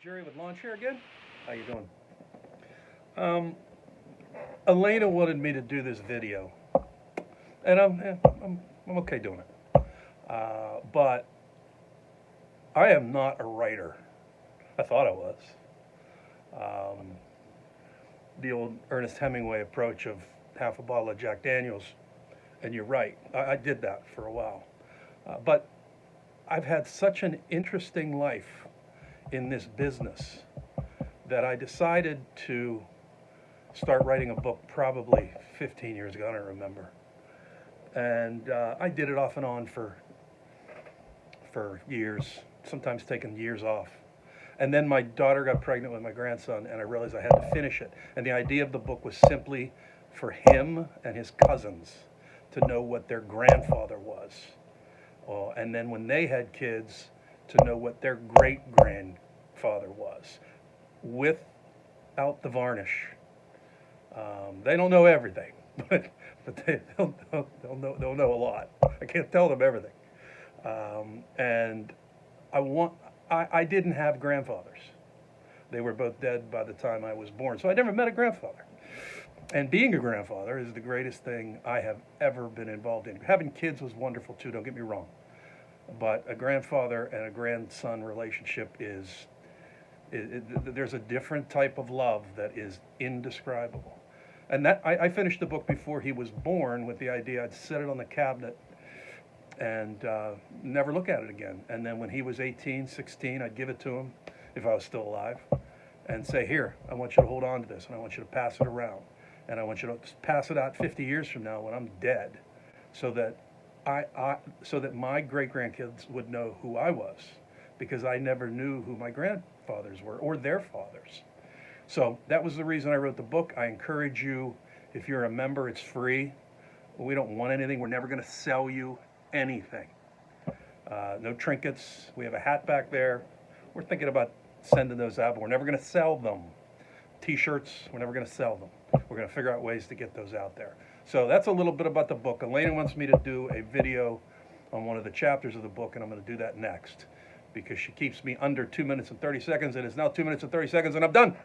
Jerry with Lawn Chair again. How you doing? Um, Elena wanted me to do this video, and I'm okay doing it. But I am not a writer. I thought I was. Um, the old Ernest Hemingway approach of half a bottle of Jack Daniels, and you're right. I did that for a while, but I've had such an interesting life in this business that I decided to start writing a book probably 15 years ago, I don't remember. And I did it off and on for years, sometimes taking years off. And then my daughter got pregnant with my grandson, and I realized I had to finish it. And the idea of the book was simply for him and his cousins to know what their grandfather was. And then when they had kids, to know what their great-grandfather was, without the varnish. They don't know everything, but they'll know a lot. I can't tell them everything. And I didn't have grandfathers. They were both dead by the time I was born, so I never met a grandfather. And being a grandfather is the greatest thing I have ever been involved in. Having kids was wonderful too, don't get me wrong. But a grandfather and a grandson relationship there's a different type of love that is indescribable. And that I finished the book before he was born with the idea I'd set it on the cabinet and never look at it again. And then when he was 18, 16, I'd give it to him if I was still alive and say, here, I want you to hold on to this and I want you to pass it around. And I want you to pass it out 50 years from now when I'm dead so that so that my great-grandkids would know who I was, because I never knew who my grandfathers were or their fathers. So that was the reason I wrote the book. I encourage you, if you're a member, it's free. We don't want anything. We're never going to sell you anything. No trinkets. We have a hat back there. We're thinking about sending those out, but we're never going to sell them. T-shirts, we're never going to sell them. We're going to figure out ways to get those out there. So that's a little bit about the book. Elena wants me to do a video on one of the chapters of the book, and I'm going to do that next because she keeps me under 2 minutes and 30 seconds, and it's now 2 minutes and 30 seconds, and I'm done.